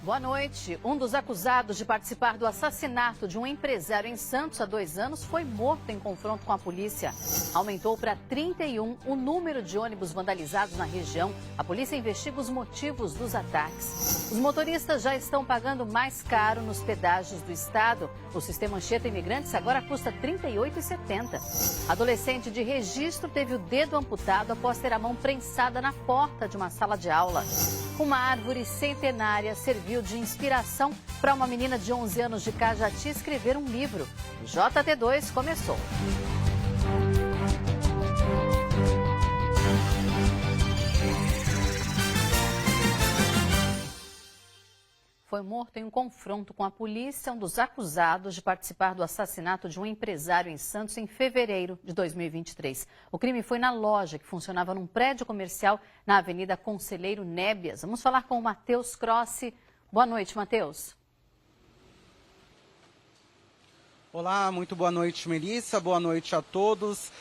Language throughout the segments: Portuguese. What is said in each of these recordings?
Boa noite. Um dos acusados de participar do assassinato de um empresário em Santos há 2 anos foi morto em confronto com a polícia. Aumentou para 31 o número de ônibus vandalizados na região. A polícia investiga os motivos dos ataques. Os motoristas já estão pagando mais caro nos pedágios do estado. O sistema Anchieta Imigrantes agora custa R$ 38,70. Adolescente de Registro teve o dedo amputado após ter a mão prensada na porta de uma sala de aula. Uma árvore centenária serviu de inspiração para uma menina de 11 anos de Cajati escrever um livro. O JT2 começou. Foi morto em um confronto com a polícia, um dos acusados de participar do assassinato de um empresário em Santos em fevereiro de 2023. O crime foi na loja que funcionava num prédio comercial na Avenida Conselheiro Nébias. Vamos falar com o Matheus Crossi. Boa noite, Matheus. Olá, muito boa noite, Melissa. Boa noite a todos.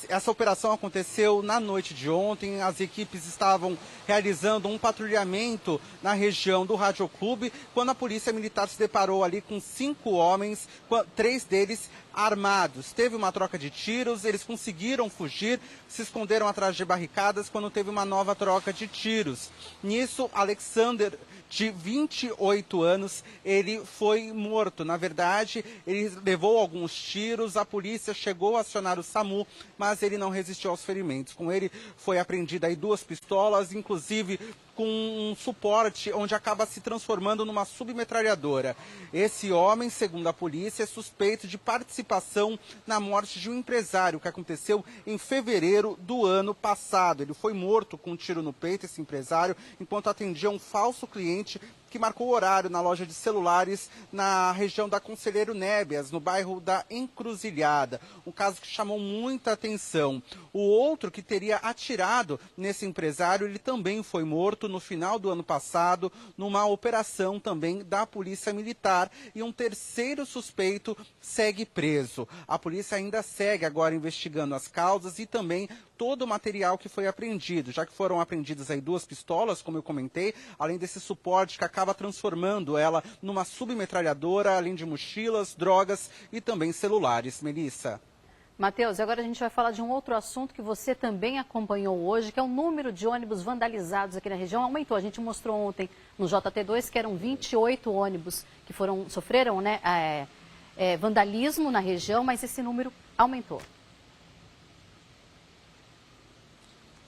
Essa operação aconteceu na noite de ontem. As equipes estavam realizando um patrulhamento na região do Rádio Clube, quando a polícia militar se deparou ali com 5 homens, 3 deles armados. Teve uma troca de tiros, eles conseguiram fugir, se esconderam atrás de barricadas quando teve uma nova troca de tiros. Nisso, Alexander, de 28 anos, ele foi morto. Na verdade, ele levou alguns tiros, a polícia chegou a acionar o SAMU, mas ele não resistiu aos ferimentos. Com ele foi apreendida aí 2 pistolas, inclusive com um suporte onde acaba se transformando numa submetralhadora. Esse homem, segundo a polícia, é suspeito de participação na morte de um empresário que aconteceu em fevereiro do ano passado. Ele foi morto com um tiro no peito, esse empresário, enquanto atendia um falso cliente que marcou o horário na loja de celulares na região da Conselheiro Nébias, no bairro da Encruzilhada. Um caso que chamou muita atenção. O outro que teria atirado nesse empresário, ele também foi morto no final do ano passado, numa operação também da Polícia Militar. E um terceiro suspeito segue preso. A polícia ainda segue agora investigando as causas e também todo o material que foi apreendido, já que foram apreendidas aí 2 pistolas, como eu comentei, além desse suporte que acaba transformando ela numa submetralhadora, além de mochilas, drogas e também celulares. Melissa. Matheus, agora a gente vai falar de um outro assunto que você também acompanhou hoje, que é o número de ônibus vandalizados aqui na região. Aumentou, a gente mostrou ontem no JT2 que eram 28 ônibus que sofreram vandalismo na região, mas esse número aumentou.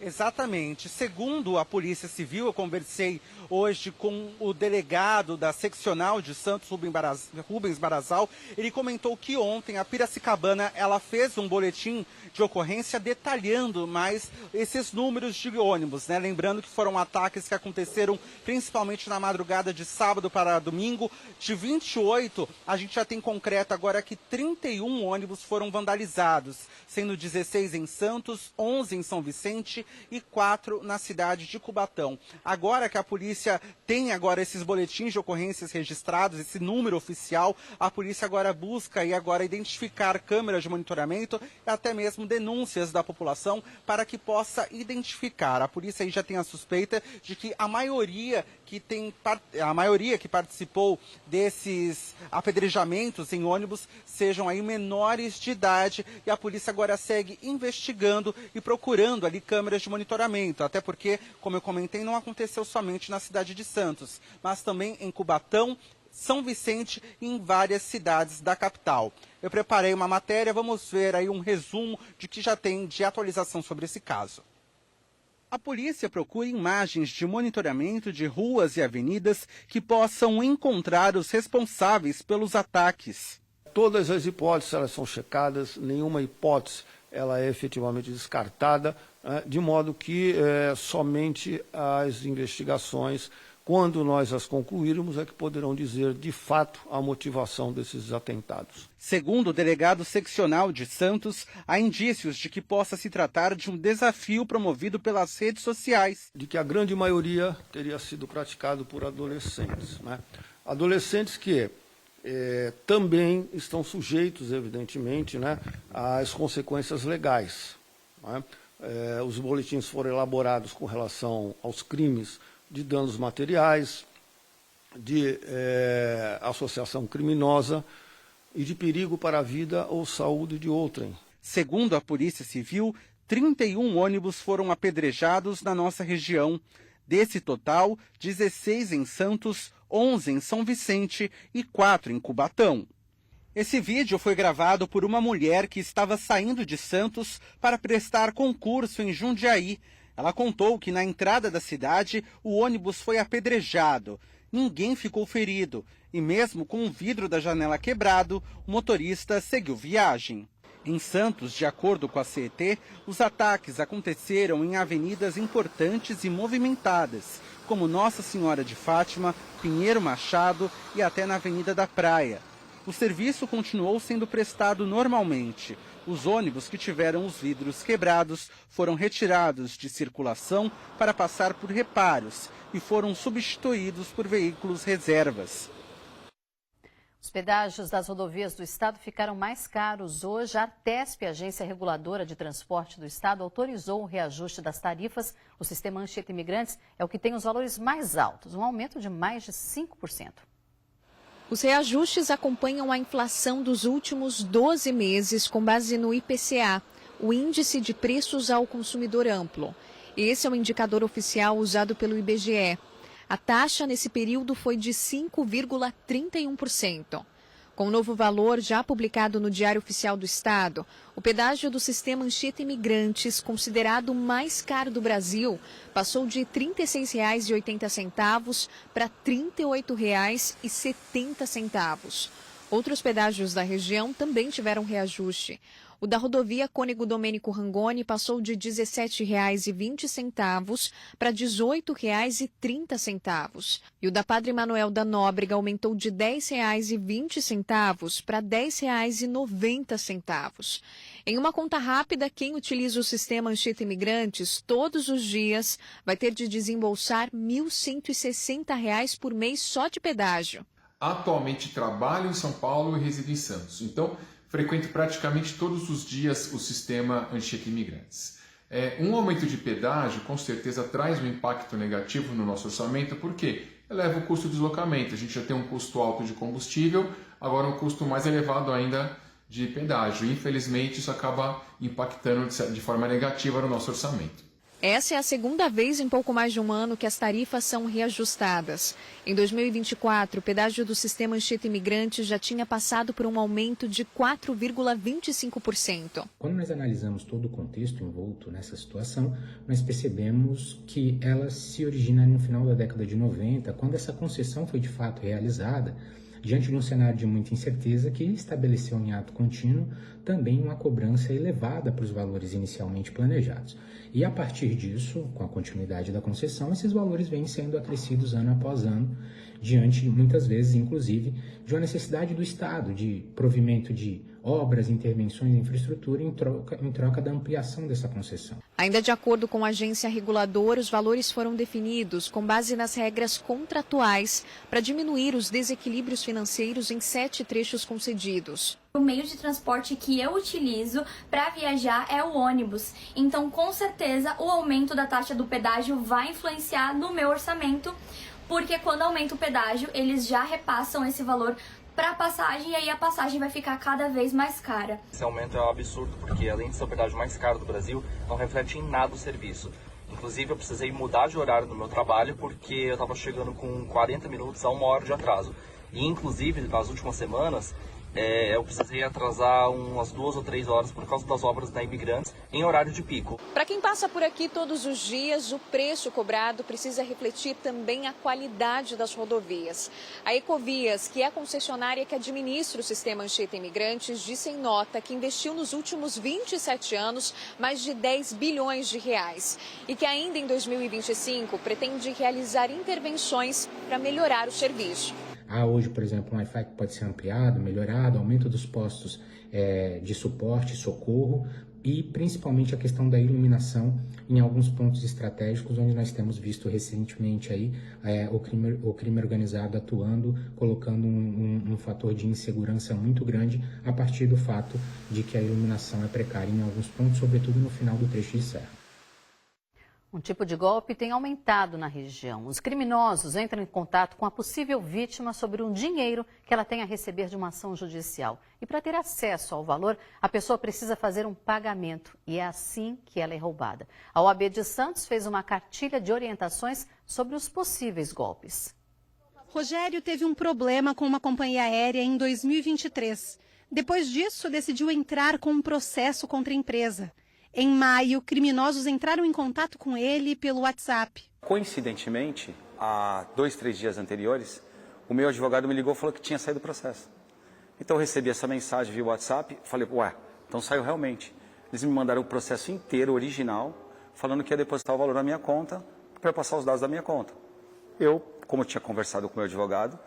Exatamente. Segundo a Polícia Civil, eu conversei hoje com o delegado da seccional de Santos, Rubens Barazal. Ele comentou que ontem a Piracicabana ela fez um boletim de ocorrência detalhando mais esses números de ônibus, né? Lembrando que foram ataques que aconteceram principalmente na madrugada de sábado para domingo. De 28, a gente já tem concreto agora que 31 ônibus foram vandalizados, sendo 16 em Santos, 11 em São Vicente e 4 na cidade de Cubatão. Agora que a polícia tem agora esses boletins de ocorrências registrados, esse número oficial, a polícia agora busca e agora identificar câmeras de monitoramento e até mesmo denúncias da população para que possa identificar. A polícia aí já tem a suspeita de que a maioria que participou desses apedrejamentos em ônibus sejam aí menores de idade e a polícia agora segue investigando e procurando ali câmeras de monitoramento, até porque, como eu comentei, não aconteceu somente na cidade de Santos, mas também em Cubatão, São Vicente e em várias cidades da capital. Eu preparei uma matéria, vamos ver aí um resumo de que já tem de atualização sobre esse caso. A polícia procura imagens de monitoramento de ruas e avenidas que possam encontrar os responsáveis pelos ataques. Todas as hipóteses elas são checadas, nenhuma hipótese ela é efetivamente descartada, de modo que somente as investigações, quando nós as concluirmos, é que poderão dizer de fato a motivação desses atentados. Segundo o delegado seccional de Santos, há indícios de que possa se tratar de um desafio promovido pelas redes sociais. De que a grande maioria teria sido praticado por adolescentes, né? Adolescentes que também estão sujeitos, evidentemente, né, às consequências legais, né? Os boletins foram elaborados com relação aos crimes de danos materiais, de associação criminosa e de perigo para a vida ou saúde de outrem. Segundo a Polícia Civil, 31 ônibus foram apedrejados na nossa região. Desse total, 16 em Santos, 11 em São Vicente e 4 em Cubatão. Esse vídeo foi gravado por uma mulher que estava saindo de Santos para prestar concurso em Jundiaí. Ela contou que na entrada da cidade o ônibus foi apedrejado. Ninguém ficou ferido e mesmo com o vidro da janela quebrado, o motorista seguiu viagem. Em Santos, de acordo com a CET, os ataques aconteceram em avenidas importantes e movimentadas, como Nossa Senhora de Fátima, Pinheiro Machado e até na Avenida da Praia. O serviço continuou sendo prestado normalmente. Os ônibus que tiveram os vidros quebrados foram retirados de circulação para passar por reparos e foram substituídos por veículos reservas. Os pedágios das rodovias do estado ficaram mais caros hoje. A Artesp, a Agência Reguladora de Transporte do Estado, autorizou o reajuste das tarifas. O sistema Anchieta Imigrantes é o que tem os valores mais altos, um aumento de mais de 5%. Os reajustes acompanham a inflação dos últimos 12 meses com base no IPCA, o Índice de Preços ao Consumidor Amplo. Esse é o indicador oficial usado pelo IBGE. A taxa nesse período foi de 5,31%. Com o novo valor já publicado no Diário Oficial do Estado, o pedágio do sistema Anchieta Imigrantes, considerado o mais caro do Brasil, passou de R$ 36,80 para R$ 38,70. Outros pedágios da região também tiveram reajuste. O da rodovia Cônego Domênico Rangoni passou de R$ 17,20 para R$ 18,30. E o da Padre Manuel da Nóbrega aumentou de R$ 10,20 para R$ 10,90. Em uma conta rápida, quem utiliza o sistema Anchieta Imigrantes todos os dias vai ter de desembolsar R$ 1.160 por mês só de pedágio. Atualmente trabalho em São Paulo e resido em Santos. Então, frequento praticamente todos os dias o sistema Anchieta Imigrantes. Um aumento de pedágio, com certeza, traz um impacto negativo no nosso orçamento, porque eleva o custo de deslocamento. A gente já tem um custo alto de combustível, agora um custo mais elevado ainda de pedágio. Infelizmente, isso acaba impactando de forma negativa no nosso orçamento. Essa é a segunda vez em pouco mais de um ano que as tarifas são reajustadas. Em 2024, o pedágio do sistema Anchieta Imigrantes já tinha passado por um aumento de 4,25%. Quando nós analisamos todo o contexto envolto nessa situação, nós percebemos que ela se origina no final da década de 90, quando essa concessão foi de fato realizada, diante de um cenário de muita incerteza que estabeleceu em ato contínuo também uma cobrança elevada para os valores inicialmente planejados. E a partir disso, com a continuidade da concessão, esses valores vêm sendo acrescidos ano após ano, diante, muitas vezes, inclusive, de uma necessidade do Estado de provimento de obras, intervenções em infraestrutura em troca da ampliação dessa concessão. Ainda de acordo com a agência reguladora, os valores foram definidos com base nas regras contratuais para diminuir os desequilíbrios financeiros em 7 trechos concedidos. O meio de transporte que eu utilizo para viajar é o ônibus. Então, com certeza, o aumento da taxa do pedágio vai influenciar no meu orçamento, porque quando aumenta o pedágio, eles já repassam esse valor para a passagem e aí a passagem vai ficar cada vez mais cara. Esse aumento é um absurdo, porque além de ser o pedágio mais caro do Brasil, não reflete em nada o serviço. Inclusive, eu precisei mudar de horário no meu trabalho, porque eu estava chegando com 40 minutos a 1 hora de atraso. E, inclusive, nas últimas semanas, eu precisei atrasar umas 2 ou 3 horas por causa das obras da Imigrantes em horário de pico. Para quem passa por aqui todos os dias, o preço cobrado precisa refletir também a qualidade das rodovias. A Ecovias, que é a concessionária que administra o sistema Anchieta Imigrantes, disse em nota que investiu nos últimos 27 anos mais de 10 bilhões de reais e que ainda em 2025 pretende realizar intervenções para melhorar o serviço. Há hoje, por exemplo, um Wi-Fi que pode ser ampliado, melhorado, aumento dos postos de suporte, socorro e principalmente a questão da iluminação em alguns pontos estratégicos onde nós temos visto recentemente aí, o crime organizado atuando, colocando um fator de insegurança muito grande a partir do fato de que a iluminação é precária em alguns pontos, sobretudo no final do trecho de serra. Um tipo de golpe tem aumentado na região. Os criminosos entram em contato com a possível vítima sobre um dinheiro que ela tem a receber de uma ação judicial. E para ter acesso ao valor, a pessoa precisa fazer um pagamento. E é assim que ela é roubada. A OAB de Santos fez uma cartilha de orientações sobre os possíveis golpes. Rogério teve um problema com uma companhia aérea em 2023. Depois disso, decidiu entrar com um processo contra a empresa. Em maio, criminosos entraram em contato com ele pelo WhatsApp. Coincidentemente, há 2, 3 dias anteriores, o meu advogado me ligou e falou que tinha saído o processo. Então eu recebi essa mensagem via WhatsApp, falei, ué, então saiu realmente. Eles me mandaram o processo inteiro, original, falando que ia depositar o valor na minha conta para eu passar os dados da minha conta. Eu, como eu tinha conversado com o meu advogado,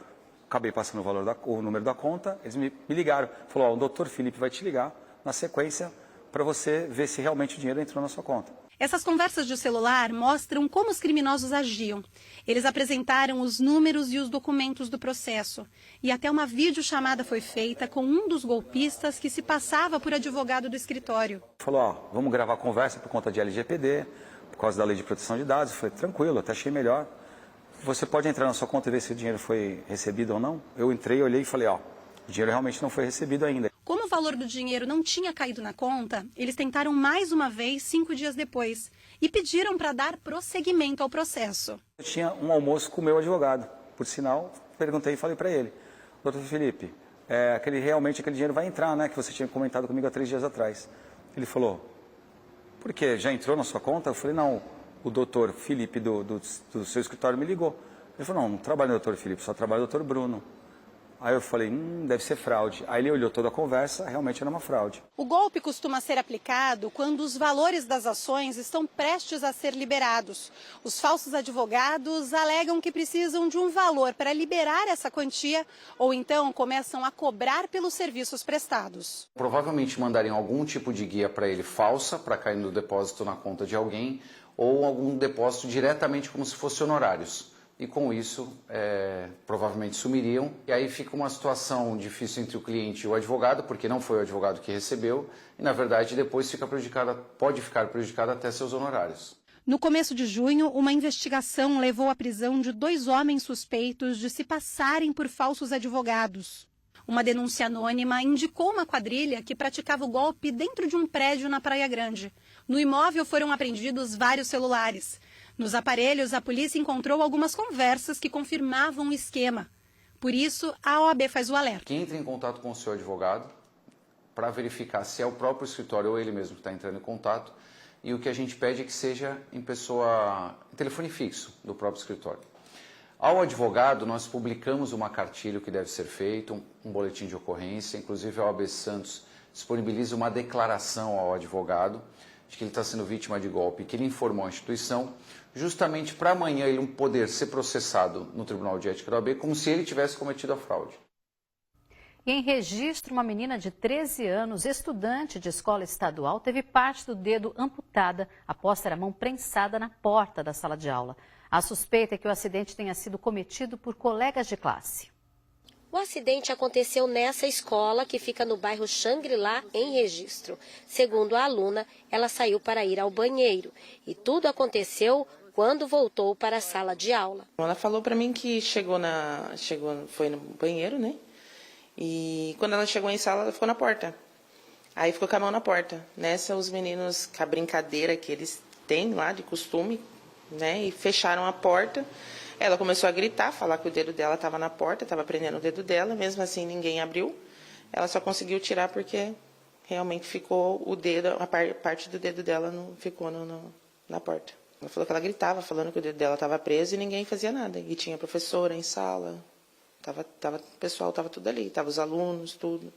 acabei passando o número da conta, eles me ligaram. Falou, o doutor Felipe vai te ligar na sequência para você ver se realmente o dinheiro entrou na sua conta. Essas conversas de celular mostram como os criminosos agiam. Eles apresentaram os números e os documentos do processo. E até uma videochamada foi feita com um dos golpistas que se passava por advogado do escritório. Falou, vamos gravar a conversa por conta de LGPD, por causa da Lei de Proteção de Dados. Eu falei, tranquilo, até achei melhor. Você pode entrar na sua conta e ver se o dinheiro foi recebido ou não? Eu entrei, olhei e falei, o dinheiro realmente não foi recebido ainda. Como o valor do dinheiro não tinha caído na conta, eles tentaram mais uma vez 5 dias depois e pediram para dar prosseguimento ao processo. Eu tinha um almoço com o meu advogado. Por sinal, perguntei e falei para ele, doutor Felipe, realmente aquele dinheiro vai entrar, né? Que você tinha comentado comigo há 3 dias atrás. Ele falou, por quê? Já entrou na sua conta? Eu falei, não, o doutor Felipe do seu escritório me ligou. Ele falou, não trabalha o doutor Felipe, só trabalha o doutor Bruno. Aí eu falei, deve ser fraude. Aí ele olhou toda a conversa, realmente era uma fraude. O golpe costuma ser aplicado quando os valores das ações estão prestes a ser liberados. Os falsos advogados alegam que precisam de um valor para liberar essa quantia ou então começam a cobrar pelos serviços prestados. Provavelmente mandariam algum tipo de guia para ele falsa, para cair no depósito na conta de alguém, ou algum depósito diretamente como se fosse honorários. E com isso, provavelmente sumiriam. E aí fica uma situação difícil entre o cliente e o advogado, porque não foi o advogado que recebeu, e na verdade depois pode ficar prejudicado até seus honorários. No começo de junho, uma investigação levou à prisão de 2 homens suspeitos de se passarem por falsos advogados. Uma denúncia anônima indicou uma quadrilha que praticava o golpe dentro de um prédio na Praia Grande. No imóvel foram apreendidos vários celulares. Nos aparelhos, a polícia encontrou algumas conversas que confirmavam o esquema. Por isso, a OAB faz o alerta. Quem entra em contato com o seu advogado para verificar se é o próprio escritório ou ele mesmo que está entrando em contato. E o que a gente pede é que seja em telefone fixo do próprio escritório. Ao advogado, nós publicamos uma cartilha que deve ser feito, um boletim de ocorrência. Inclusive, a OAB Santos disponibiliza uma declaração ao advogado de que ele está sendo vítima de golpe, que ele informou a instituição, justamente para amanhã ele poder ser processado no Tribunal de Ética da OAB como se ele tivesse cometido a fraude. E em Registro, uma menina de 13 anos, estudante de escola estadual, teve parte do dedo amputada após ter a mão prensada na porta da sala de aula. A suspeita é que o acidente tenha sido cometido por colegas de classe. O acidente aconteceu nessa escola, que fica no bairro Xangri-Lá, em Registro. Segundo a aluna, ela saiu para ir ao banheiro. E tudo aconteceu quando voltou para a sala de aula. Ela falou para mim que foi no banheiro, né? E quando ela chegou em sala, ela ficou na porta. Aí ficou com a mão na porta. Nessa, os meninos, com a brincadeira que eles têm lá de costume, né? E fecharam a porta. Ela começou a gritar, falar que o dedo dela estava na porta, estava prendendo o dedo dela. Mesmo assim, ninguém abriu. Ela só conseguiu tirar porque realmente ficou o dedo, a parte do dedo dela não ficou na porta. Ela falou que ela gritava, falando que o dedo dela estava preso e ninguém fazia nada. E tinha professora em sala, o pessoal estava tudo ali, estavam os alunos, tudo.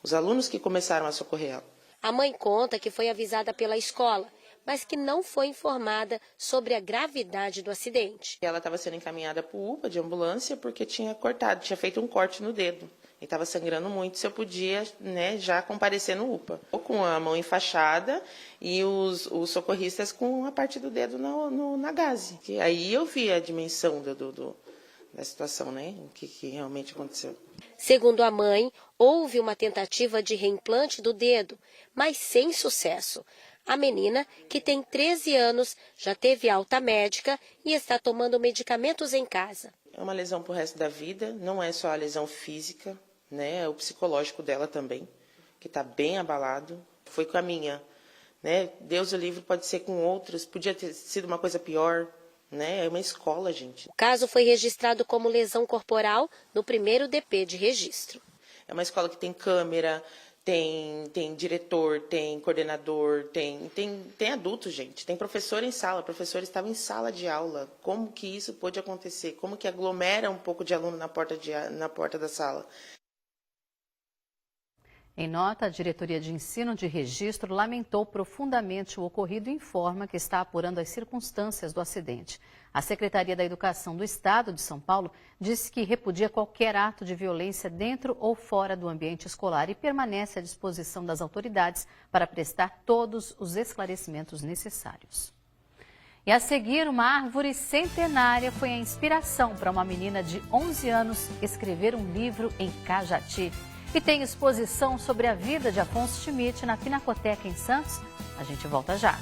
Os alunos que começaram a socorrer ela. A mãe conta que foi avisada pela escola, mas que não foi informada sobre a gravidade do acidente. Ela estava sendo encaminhada para o UPA de ambulância porque tinha feito um corte no dedo. E estava sangrando muito, se eu podia, né, já comparecer no UPA. Com a mão enfaixada e os socorristas com a parte do dedo na gaze. E aí eu vi a dimensão da situação, né, o que realmente aconteceu. Segundo a mãe, houve uma tentativa de reimplante do dedo, mas sem sucesso. A menina, que tem 13 anos, já teve alta médica e está tomando medicamentos em casa. É uma lesão para o resto da vida, não é só a lesão física, né? É o psicológico dela também, que está bem abalado. Foi com a minha, né? Deus o livre, pode ser com outros, podia ter sido uma coisa pior, né? É uma escola, gente. O caso foi registrado como lesão corporal no primeiro DP de registro. É uma escola que tem câmera, tem diretor, tem coordenador, tem adultos, gente. Tem professor em sala, o professor estava em sala de aula. Como que isso pôde acontecer? Como que aglomera um pouco de aluno na porta da sala? Em nota, a Diretoria de Ensino de Registro lamentou profundamente o ocorrido e informa que está apurando as circunstâncias do acidente. A Secretaria da Educação do Estado de São Paulo disse que repudia qualquer ato de violência dentro ou fora do ambiente escolar e permanece à disposição das autoridades para prestar todos os esclarecimentos necessários. E a seguir, uma árvore centenária foi a inspiração para uma menina de 11 anos escrever um livro em Cajati. E tem exposição sobre a vida de Afonso Schmidt na Pinacoteca em Santos. A gente volta já.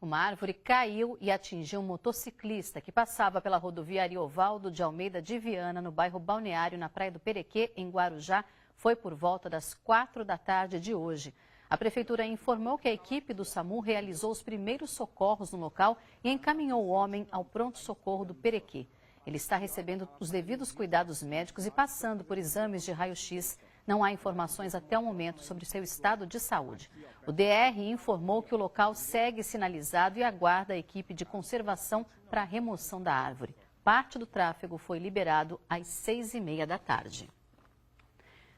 Uma árvore caiu e atingiu um motociclista que passava pela rodovia Ariovaldo de Almeida de Viana, no bairro Balneário, na Praia do Perequê, em Guarujá. Foi por volta das 4 da tarde de hoje. A Prefeitura informou que a equipe do SAMU realizou os primeiros socorros no local e encaminhou o homem ao pronto-socorro do Perequê. Ele está recebendo os devidos cuidados médicos e passando por exames de raio-x. Não há informações até o momento sobre seu estado de saúde. O DR informou que o local segue sinalizado e aguarda a equipe de conservação para a remoção da árvore. Parte do tráfego foi liberado às 6h30 da tarde.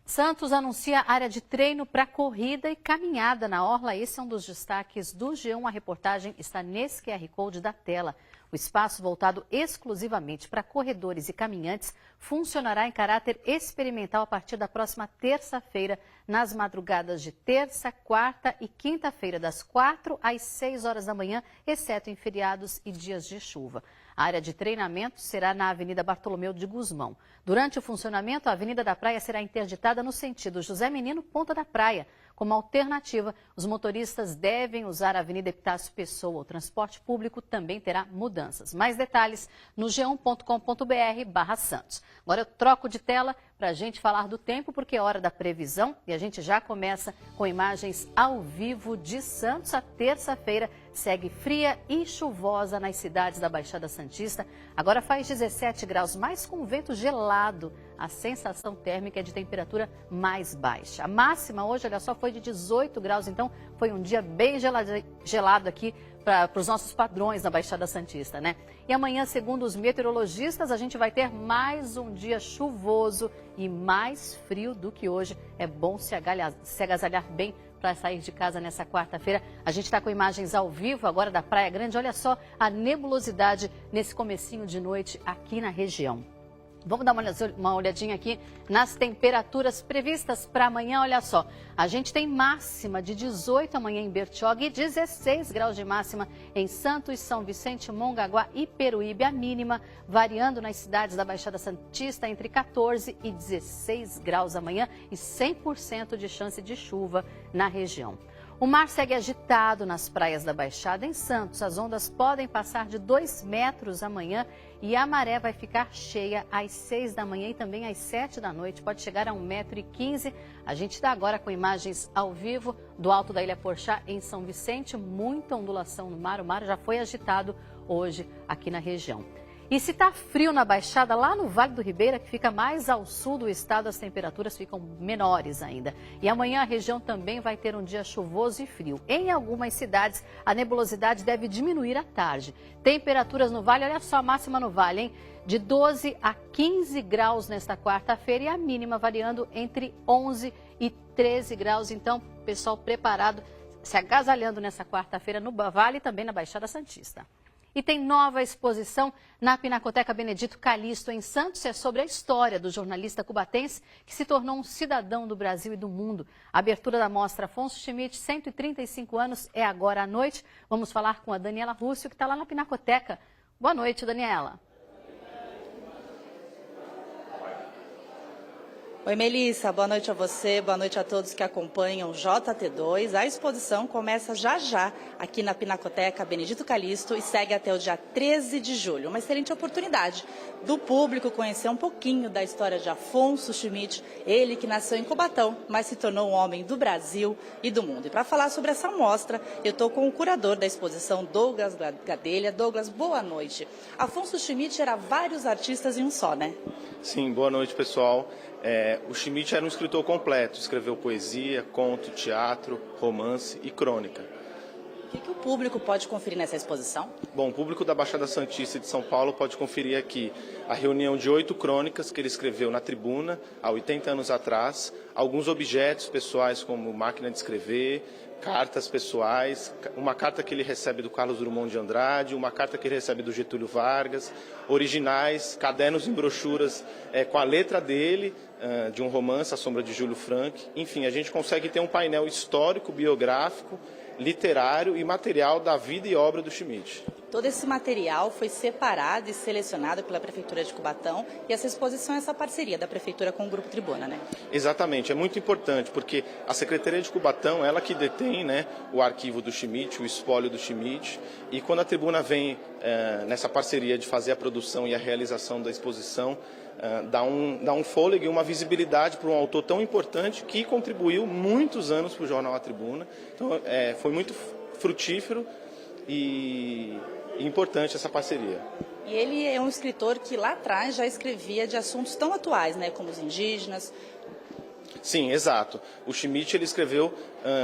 Santos anuncia área de treino para corrida e caminhada na orla. Esse é um dos destaques do G1. A reportagem está nesse QR Code da tela. O espaço voltado exclusivamente para corredores e caminhantes funcionará em caráter experimental a partir da próxima terça-feira, nas madrugadas de terça, quarta e quinta-feira, das 4 às 6 horas da manhã, exceto em feriados e dias de chuva. A área de treinamento será na Avenida Bartolomeu de Gusmão. Durante o funcionamento, a Avenida da Praia será interditada no sentido José Menino, Ponta da Praia. Como alternativa, os motoristas devem usar a Avenida Epitácio Pessoa. O transporte público também terá mudanças. Mais detalhes no g1.com.br/Santos. Agora eu troco de tela para a gente falar do tempo, porque é hora da previsão e a gente já começa com imagens ao vivo de Santos. A terça-feira segue fria e chuvosa nas cidades da Baixada Santista. Agora faz 17 graus, mas com vento gelado. A sensação térmica é de temperatura mais baixa. A máxima hoje, olha só, foi de 18 graus, então foi um dia bem gelado aqui para os nossos padrões na Baixada Santista, né? E amanhã, segundo os meteorologistas, a gente vai ter mais um dia chuvoso e mais frio do que hoje. É bom se agasalhar bem para sair de casa nessa quarta-feira. A gente está com imagens ao vivo agora da Praia Grande. Olha só a nebulosidade nesse comecinho de noite aqui na região. Vamos dar uma olhadinha aqui nas temperaturas previstas para amanhã. Olha só, a gente tem máxima de 18 amanhã em Bertioga e 16 graus de máxima em Santos, São Vicente, Mongaguá e Peruíbe. A mínima variando nas cidades da Baixada Santista entre 14 e 16 graus amanhã e 100% de chance de chuva na região. O mar segue agitado nas praias da Baixada. Em Santos, as ondas podem passar de 2 metros amanhã e a maré vai ficar cheia às 6 da manhã e também às 7 da noite. Pode chegar a 1,15 m. A gente está agora com imagens ao vivo do alto da Ilha Porchá, em São Vicente. Muita ondulação no mar. O mar já foi agitado hoje aqui na região. E se está frio na Baixada, lá no Vale do Ribeira, que fica mais ao sul do estado, as temperaturas ficam menores ainda. E amanhã a região também vai ter um dia chuvoso e frio. Em algumas cidades, a nebulosidade deve diminuir à tarde. Temperaturas no Vale, olha só a máxima no Vale, hein? De 12 a 15 graus nesta quarta-feira e a mínima variando entre 11 e 13 graus. Então, pessoal preparado, se agasalhando nessa quarta-feira no Vale e também na Baixada Santista. E tem nova exposição na Pinacoteca Benedito Calixto, em Santos. É sobre a história do jornalista cubatense que se tornou um cidadão do Brasil e do mundo. A abertura da mostra Afonso Schmidt, 135 anos, é agora à noite. Vamos falar com a Daniela Rússio, que está lá na Pinacoteca. Boa noite, Daniela. Oi, Melissa, boa noite a você, boa noite a todos que acompanham o JT2. A exposição começa já aqui na Pinacoteca Benedito Calixto e segue até o dia 13 de julho. Uma excelente oportunidade do público conhecer um pouquinho da história de Afonso Schmidt, ele que nasceu em Cubatão, mas se tornou um homem do Brasil e do mundo. E para falar sobre essa mostra, eu estou com o curador da exposição, Douglas Gadelha. Douglas, boa noite. Afonso Schmidt era vários artistas em um só, né? Sim, boa noite, pessoal. O Schmidt era um escritor completo, escreveu poesia, conto, teatro, romance e crônica. O que o público pode conferir nessa exposição? Bom, o público da Baixada Santista de São Paulo pode conferir aqui a reunião de 8 crônicas que ele escreveu na tribuna há 80 anos atrás, alguns objetos pessoais como máquina de escrever, cartas pessoais, uma carta que ele recebe do Carlos Drummond de Andrade, uma carta que ele recebe do Getúlio Vargas, originais, cadernos em brochuras com a letra dele, de um romance, A Sombra de Júlio Frank. Enfim, a gente consegue ter um painel histórico, biográfico, literário e material da vida e obra do Schmidt. Todo esse material foi separado e selecionado pela Prefeitura de Cubatão e essa exposição é essa parceria da Prefeitura com o Grupo Tribuna, né? Exatamente, é muito importante porque a Secretaria de Cubatão, ela que detém, né, o arquivo do Schmidt, o espólio do Schmidt, e quando a Tribuna vem nessa parceria de fazer a produção e a realização da exposição, dá um fôlego e uma visibilidade para um autor tão importante que contribuiu muitos anos para o jornal A Tribuna. Então, foi muito frutífero e importante essa parceria. E ele é um escritor que lá atrás já escrevia de assuntos tão atuais, né, como os indígenas. Sim, exato. O Schmidt ele escreveu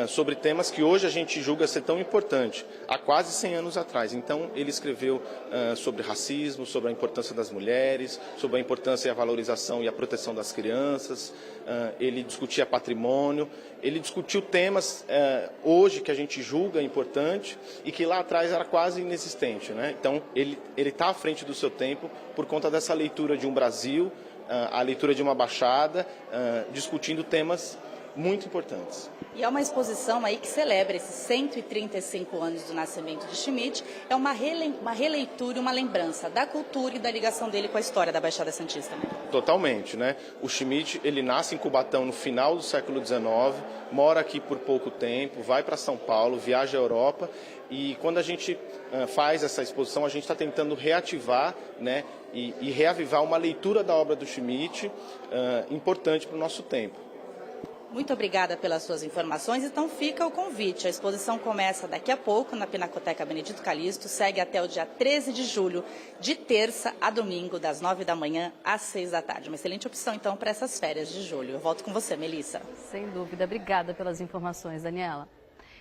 sobre temas que hoje a gente julga ser tão importante, há quase 100 anos atrás. Então, ele escreveu sobre racismo, sobre a importância das mulheres, sobre a importância e a valorização e a proteção das crianças. Ele discutia patrimônio, ele discutiu temas hoje que a gente julga importante e que lá atrás era quase inexistente, né? Então, ele está à frente do seu tempo por conta dessa leitura de um Brasil, a leitura de uma Baixada, discutindo temas muito importantes. E é uma exposição aí que celebra esses 135 anos do nascimento de Schmidt. É uma releitura, uma lembrança da cultura e da ligação dele com a história da Baixada Santista, né? Totalmente, né? O Schmidt, ele nasce em Cubatão no final do século XIX, mora aqui por pouco tempo, vai para São Paulo, viaja à Europa e quando a gente faz essa exposição, a gente está tentando reativar, né, e reavivar uma leitura da obra do Schmidt importante para o nosso tempo. Muito obrigada pelas suas informações. Então fica o convite. A exposição começa daqui a pouco na Pinacoteca Benedito Calixto, segue até o dia 13 de julho, de terça a domingo, das 9 da manhã às 6 da tarde. Uma excelente opção, então, para essas férias de julho. Eu volto com você, Melissa. Sem dúvida. Obrigada pelas informações, Daniela.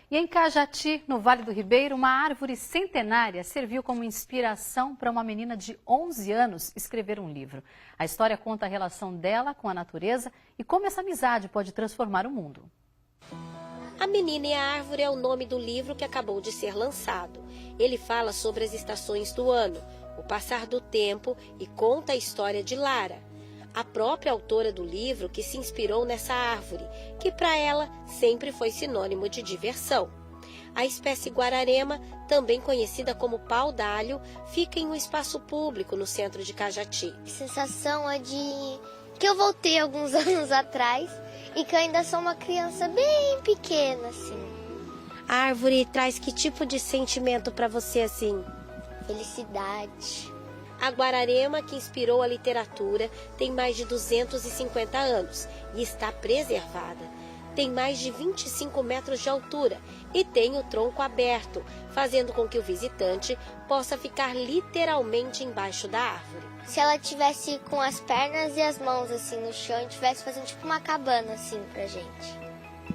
E em Cajati, no Vale do Ribeiro, uma árvore centenária serviu como inspiração para uma menina de 11 anos escrever um livro. A história conta a relação dela com a natureza e como essa amizade pode transformar o mundo. A Menina e a Árvore é o nome do livro que acabou de ser lançado. Ele fala sobre as estações do ano, o passar do tempo e conta a história de Lara, a própria autora do livro que se inspirou nessa árvore, que para ela sempre foi sinônimo de diversão. A espécie guararema, também conhecida como pau-d'alho, fica em um espaço público no centro de Cajati. A sensação é de que eu voltei alguns anos atrás e que eu ainda sou uma criança bem pequena, assim. A árvore traz que tipo de sentimento para você, assim? Felicidade. A guararema, que inspirou a literatura, tem mais de 250 anos e está preservada. Tem mais de 25 metros de altura e tem o tronco aberto, fazendo com que o visitante possa ficar literalmente embaixo da árvore. Se ela tivesse com as pernas e as mãos assim no chão e tivesse fazendo tipo uma cabana assim pra gente.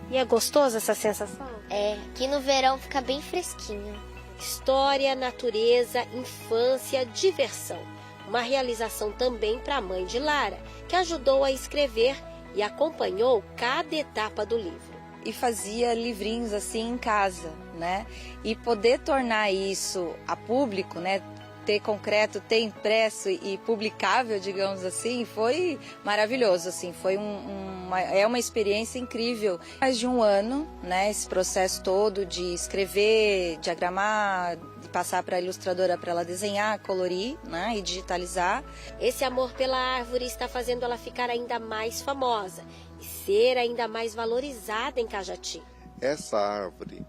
E é gostoso essa sensação? É, aqui no verão fica bem fresquinho. História, natureza, infância, diversão. Uma realização também para a mãe de Lara, que ajudou a escrever e acompanhou cada etapa do livro. E fazia livrinhos assim em casa, né? E poder tornar isso a público, né? Ter concreto, ter impresso e publicável, digamos assim, foi maravilhoso, assim. Foi uma é uma experiência incrível. Mais de um ano, né, esse processo todo de escrever, diagramar, de passar para a ilustradora para ela desenhar, colorir, né, e digitalizar. Esse amor pela árvore está fazendo ela ficar ainda mais famosa e ser ainda mais valorizada em Cajati. Essa árvore,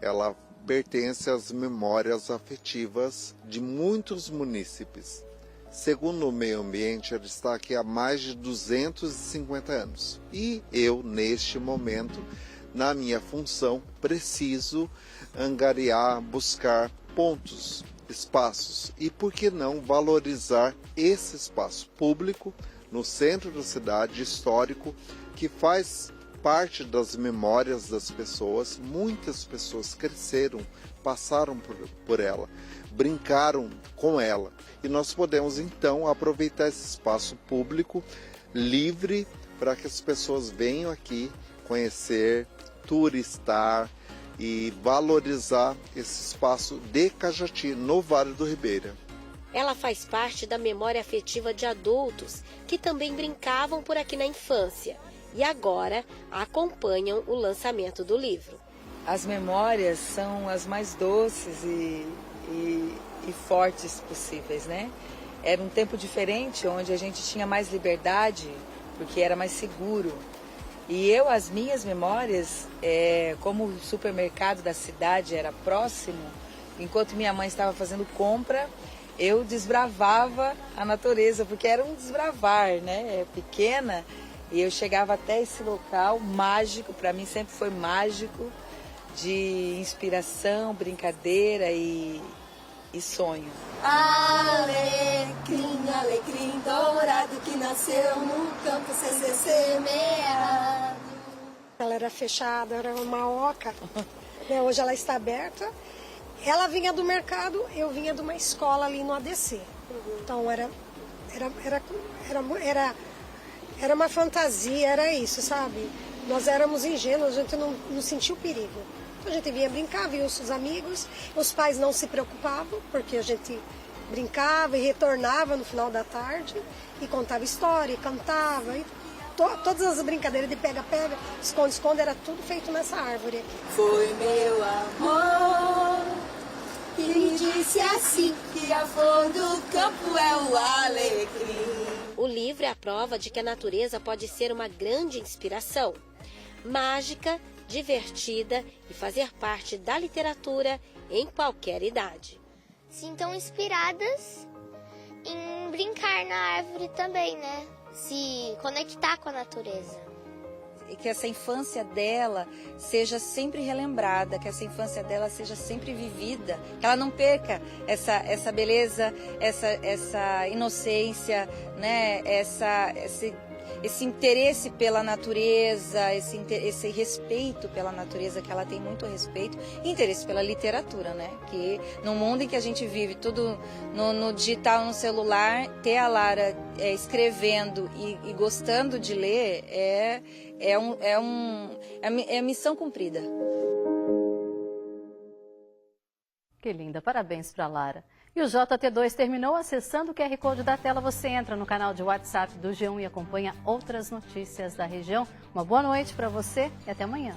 ela pertence às memórias afetivas de muitos munícipes. Segundo o meio ambiente, ela está aqui há mais de 250 anos. E eu, neste momento, na minha função, preciso angariar, buscar pontos, espaços. E por que não valorizar esse espaço público no centro da cidade, histórico, que faz parte das memórias das pessoas. Muitas pessoas cresceram, passaram por ela, brincaram com ela. E nós podemos então aproveitar esse espaço público livre para que as pessoas venham aqui conhecer, turistar e valorizar esse espaço de Cajati, no Vale do Ribeira. Ela faz parte da memória afetiva de adultos que também brincavam por aqui na infância e agora acompanham o lançamento do livro. As memórias são as mais doces e fortes possíveis, né? Era um tempo diferente, onde a gente tinha mais liberdade, porque era mais seguro. E as minhas memórias, como o supermercado da cidade era próximo, enquanto minha mãe estava fazendo compra, eu desbravava a natureza, porque era um desbravar, né? Pequena, e eu chegava até esse local mágico, para mim sempre foi mágico, de inspiração, brincadeira e sonho. Alecrim, alecrim dourado que nasceu no campo sem ser semeado. Ela era fechada, era uma oca, né? Hoje ela está aberta. Ela vinha do mercado, eu vinha de uma escola ali no ADC. Então era uma fantasia, era isso, sabe? Nós éramos ingênuos, a gente não sentia o perigo. Então a gente vinha brincar, via os amigos, os pais não se preocupavam, porque a gente brincava e retornava no final da tarde e contava história, e cantava. E todas as brincadeiras de pega-pega, esconde-esconde, era tudo feito nessa árvore aqui. Foi meu amor que me disse assim, que a flor do campo é o alecrim. O livro é a prova de que a natureza pode ser uma grande inspiração, mágica, divertida e fazer parte da literatura em qualquer idade. Sintam inspiradas em brincar na árvore também, né? Se conectar com a natureza. E que essa infância dela seja sempre relembrada, que essa infância dela seja sempre vivida, que ela não perca essa beleza, essa inocência, né? Esse interesse pela natureza, esse respeito pela natureza, que ela tem muito respeito, e interesse pela literatura, né? Que no mundo em que a gente vive, tudo no digital, no celular, ter a Lara escrevendo e gostando de ler é missão cumprida. Que linda, parabéns para a Lara. E o JT2 terminou. Acessando o QR Code da tela, você entra no canal de WhatsApp do G1 e acompanha outras notícias da região. Uma boa noite para você e até amanhã.